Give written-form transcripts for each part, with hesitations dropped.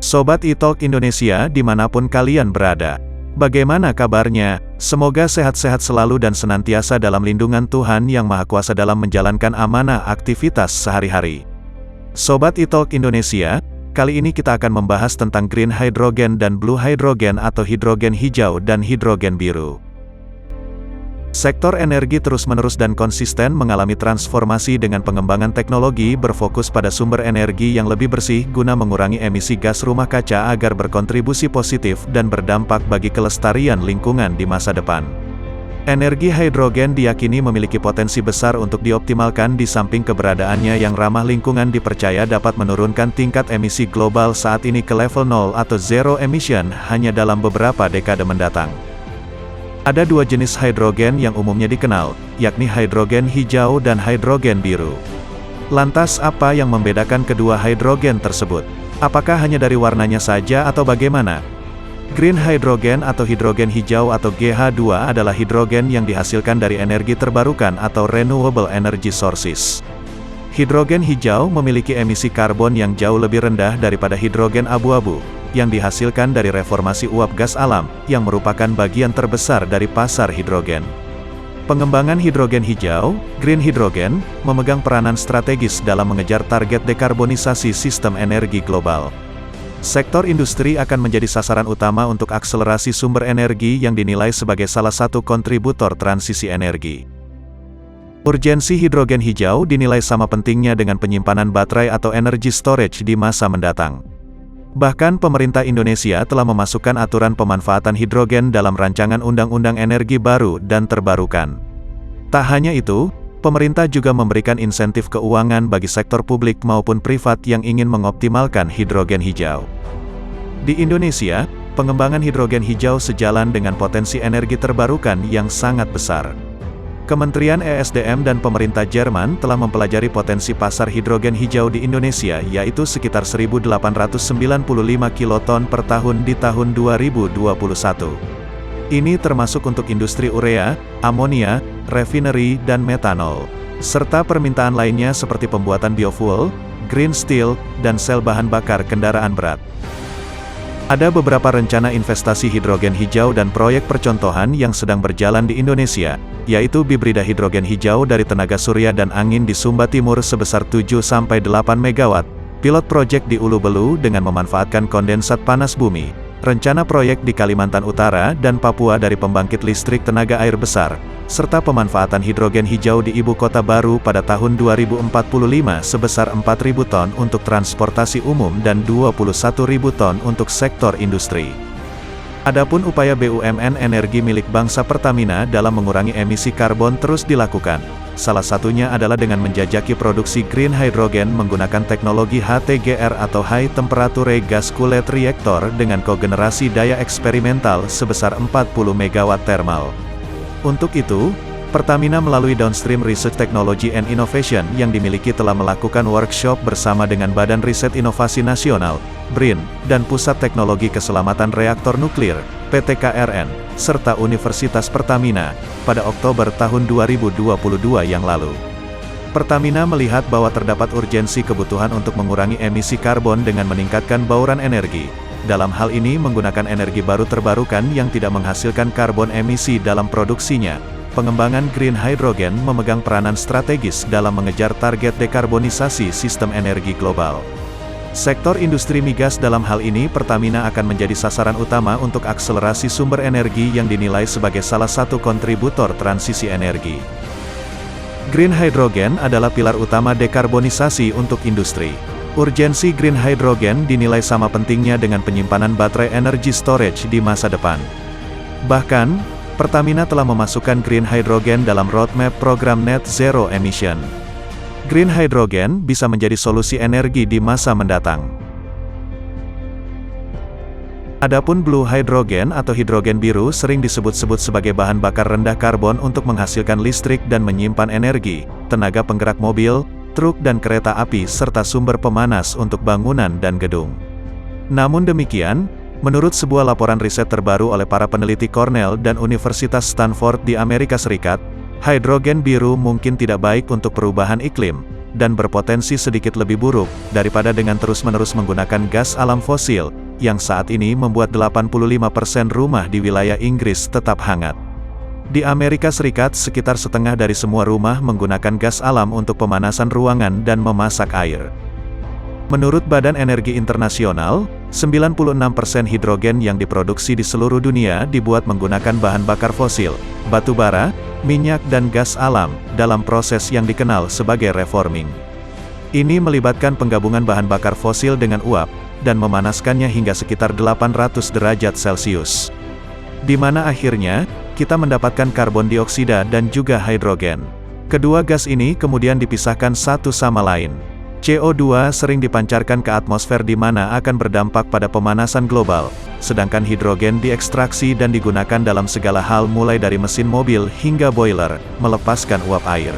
Sobat e-Talk Indonesia dimanapun kalian berada. Bagaimana kabarnya? Semoga sehat-sehat selalu dan senantiasa dalam lindungan Tuhan Yang Maha Kuasa dalam menjalankan amanah aktivitas sehari-hari. Sobat e-Talk Indonesia, kali ini kita akan membahas tentang green hydrogen dan blue hydrogen atau hidrogen hijau dan hidrogen biru. Sektor energi terus-menerus dan konsisten mengalami transformasi dengan pengembangan teknologi berfokus pada sumber energi yang lebih bersih guna mengurangi emisi gas rumah kaca agar berkontribusi positif dan berdampak bagi kelestarian lingkungan di masa depan. Energi hidrogen diyakini memiliki potensi besar untuk dioptimalkan di samping keberadaannya yang ramah lingkungan dipercaya dapat menurunkan tingkat emisi global saat ini ke level 0 atau zero emission hanya dalam beberapa dekade mendatang. Ada dua jenis hidrogen yang umumnya dikenal, yakni hidrogen hijau dan hidrogen biru. Lantas apa yang membedakan kedua hidrogen tersebut? Apakah hanya dari warnanya saja atau bagaimana? Green hydrogen atau hidrogen hijau atau GH2 adalah hidrogen yang dihasilkan dari energi terbarukan atau renewable energy sources. Hidrogen hijau memiliki emisi karbon yang jauh lebih rendah daripada hidrogen abu-abu, yang dihasilkan dari reformasi uap gas alam, yang merupakan bagian terbesar dari pasar hidrogen. Pengembangan hidrogen hijau, green hydrogen, memegang peranan strategis dalam mengejar target dekarbonisasi sistem energi global. Sektor industri akan menjadi sasaran utama untuk akselerasi sumber energi yang dinilai sebagai salah satu kontributor transisi energi. Urgensi hidrogen hijau dinilai sama pentingnya dengan penyimpanan baterai atau energy storage di masa mendatang. Bahkan pemerintah Indonesia telah memasukkan aturan pemanfaatan hidrogen dalam rancangan Undang-Undang Energi Baru dan Terbarukan. Tak hanya itu, pemerintah juga memberikan insentif keuangan bagi sektor publik maupun privat yang ingin mengoptimalkan hidrogen hijau. Di Indonesia, pengembangan hidrogen hijau sejalan dengan potensi energi terbarukan yang sangat besar. Kementerian ESDM dan pemerintah Jerman telah mempelajari potensi pasar hidrogen hijau di Indonesia yaitu sekitar 1.895 kiloton per tahun di tahun 2021. Ini termasuk untuk industri urea, amonia, refinery dan metanol, serta permintaan lainnya seperti pembuatan biofuel, green steel, dan sel bahan bakar kendaraan berat. Ada beberapa rencana investasi hidrogen hijau dan proyek percontohan yang sedang berjalan di Indonesia, yaitu bibrida hidrogen hijau dari tenaga surya dan angin di Sumba Timur sebesar 7-8 MW, pilot proyek di Ulu Belu dengan memanfaatkan kondensat panas bumi, rencana proyek di Kalimantan Utara dan Papua dari pembangkit listrik tenaga air besar, serta pemanfaatan hidrogen hijau di Ibu Kota Baru pada tahun 2045 sebesar 4.000 ton untuk transportasi umum dan 21.000 ton untuk sektor industri. Adapun upaya BUMN energi milik bangsa Pertamina dalam mengurangi emisi karbon terus dilakukan. Salah satunya adalah dengan menjajaki produksi green hydrogen menggunakan teknologi HTGR atau High Temperature Gas Cooled Reactor dengan kogenerasi daya eksperimental sebesar 40 MW thermal. Untuk itu, Pertamina melalui Downstream Research Technology and Innovation yang dimiliki telah melakukan workshop bersama dengan Badan Riset Inovasi Nasional, BRIN, dan Pusat Teknologi Keselamatan Reaktor Nuklir, PTKRN, serta Universitas Pertamina, pada Oktober tahun 2022 yang lalu. Pertamina melihat bahwa terdapat urgensi kebutuhan untuk mengurangi emisi karbon dengan meningkatkan bauran energi. Dalam hal ini menggunakan energi baru terbarukan yang tidak menghasilkan karbon emisi dalam produksinya. Pengembangan green hydrogen memegang peranan strategis dalam mengejar target dekarbonisasi sistem energi global. Sektor industri migas dalam hal ini Pertamina akan menjadi sasaran utama untuk akselerasi sumber energi yang dinilai sebagai salah satu kontributor transisi energi. Green hydrogen adalah pilar utama dekarbonisasi untuk industri. Urgensi green hydrogen dinilai sama pentingnya dengan penyimpanan baterai energy storage di masa depan. Bahkan, Pertamina telah memasukkan green hydrogen dalam roadmap program Net Zero Emission. Green hydrogen bisa menjadi solusi energi di masa mendatang. Adapun blue hydrogen atau hidrogen biru sering disebut-sebut sebagai bahan bakar rendah karbon untuk menghasilkan listrik dan menyimpan energi, tenaga penggerak mobil, truk dan kereta api serta sumber pemanas untuk bangunan dan gedung. Namun demikian, menurut sebuah laporan riset terbaru oleh para peneliti Cornell dan Universitas Stanford di Amerika Serikat, hidrogen biru mungkin tidak baik untuk perubahan iklim, dan berpotensi sedikit lebih buruk, daripada dengan terus-menerus menggunakan gas alam fosil, yang saat ini membuat 85% rumah di wilayah Inggris tetap hangat. Di Amerika Serikat, sekitar setengah dari semua rumah menggunakan gas alam untuk pemanasan ruangan dan memasak air. Menurut Badan Energi Internasional, 96% hidrogen yang diproduksi di seluruh dunia dibuat menggunakan bahan bakar fosil, batu bara, minyak dan gas alam, dalam proses yang dikenal sebagai reforming. Ini melibatkan penggabungan bahan bakar fosil dengan uap, dan memanaskannya hingga sekitar 800 derajat Celcius. Di mana akhirnya, kita mendapatkan karbon dioksida dan juga hidrogen. Kedua gas ini kemudian dipisahkan satu sama lain. CO2 sering dipancarkan ke atmosfer di mana akan berdampak pada pemanasan global, sedangkan hidrogen diekstraksi dan digunakan dalam segala hal mulai dari mesin mobil hingga boiler, melepaskan uap air.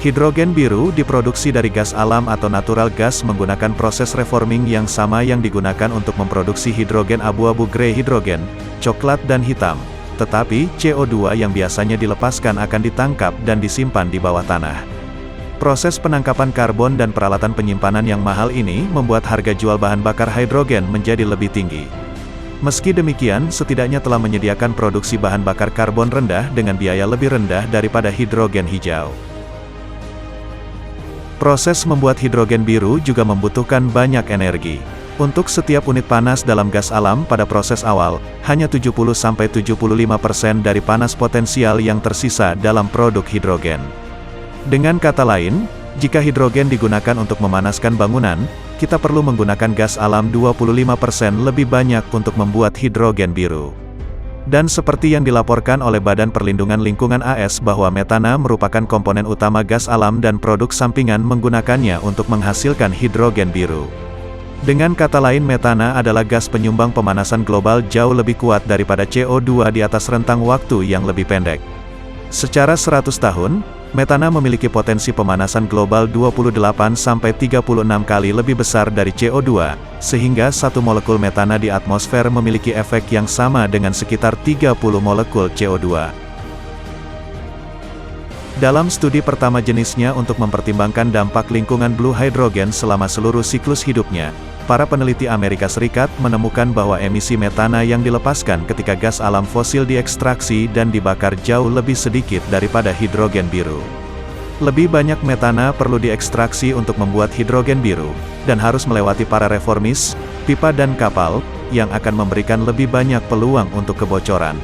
Hidrogen biru diproduksi dari gas alam atau natural gas menggunakan proses reforming yang sama yang digunakan untuk memproduksi hidrogen abu-abu grey hidrogen, coklat dan hitam, tetapi CO2 yang biasanya dilepaskan akan ditangkap dan disimpan di bawah tanah. Proses penangkapan karbon dan peralatan penyimpanan yang mahal ini membuat harga jual bahan bakar hidrogen menjadi lebih tinggi. Meski demikian, setidaknya telah menyediakan produksi bahan bakar karbon rendah dengan biaya lebih rendah daripada hidrogen hijau. Proses membuat hidrogen biru juga membutuhkan banyak energi. Untuk setiap unit panas dalam gas alam pada proses awal, hanya 70–75% dari panas potensial yang tersisa dalam produk hidrogen. Dengan kata lain, jika hidrogen digunakan untuk memanaskan bangunan, kita perlu menggunakan gas alam 25% lebih banyak untuk membuat hidrogen biru. Dan seperti yang dilaporkan oleh Badan Perlindungan Lingkungan AS bahwa metana merupakan komponen utama gas alam dan produk sampingan menggunakannya untuk menghasilkan hidrogen biru. Dengan kata lain, metana adalah gas penyumbang pemanasan global jauh lebih kuat daripada CO2 di atas rentang waktu yang lebih pendek. Secara 100 tahun, metana memiliki potensi pemanasan global 28–36 kali lebih besar dari CO2, sehingga satu molekul metana di atmosfer memiliki efek yang sama dengan sekitar 30 molekul CO2. Dalam studi pertama jenisnya untuk mempertimbangkan dampak lingkungan blue hydrogen selama seluruh siklus hidupnya, para peneliti Amerika Serikat menemukan bahwa emisi metana yang dilepaskan ketika gas alam fosil diekstraksi dan dibakar jauh lebih sedikit daripada hidrogen biru. Lebih banyak metana perlu diekstraksi untuk membuat hidrogen biru, dan harus melewati para reformis, pipa dan kapal, yang akan memberikan lebih banyak peluang untuk kebocoran.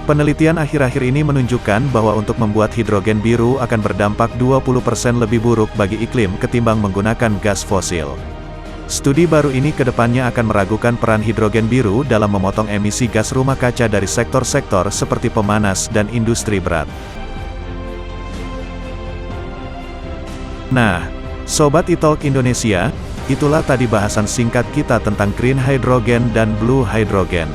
Penelitian akhir-akhir ini menunjukkan bahwa untuk membuat hidrogen biru akan berdampak 20% lebih buruk bagi iklim ketimbang menggunakan gas fosil. Studi baru ini kedepannya akan meragukan peran hidrogen biru dalam memotong emisi gas rumah kaca dari sektor-sektor seperti pemanas dan industri berat. Nah, Sobat e-Talk Indonesia, itulah tadi bahasan singkat kita tentang green hydrogen dan blue hydrogen.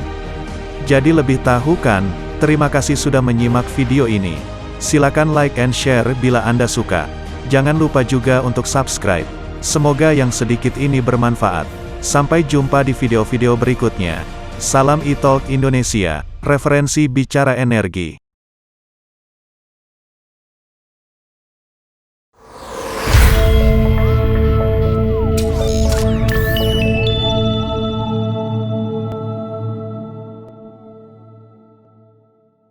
Jadi lebih tahu kan? Terima kasih sudah menyimak video ini. Silakan like and share bila Anda suka. Jangan lupa juga untuk subscribe. Semoga yang sedikit ini bermanfaat. Sampai jumpa di video-video berikutnya. Salam e-Talk Indonesia, referensi bicara energi.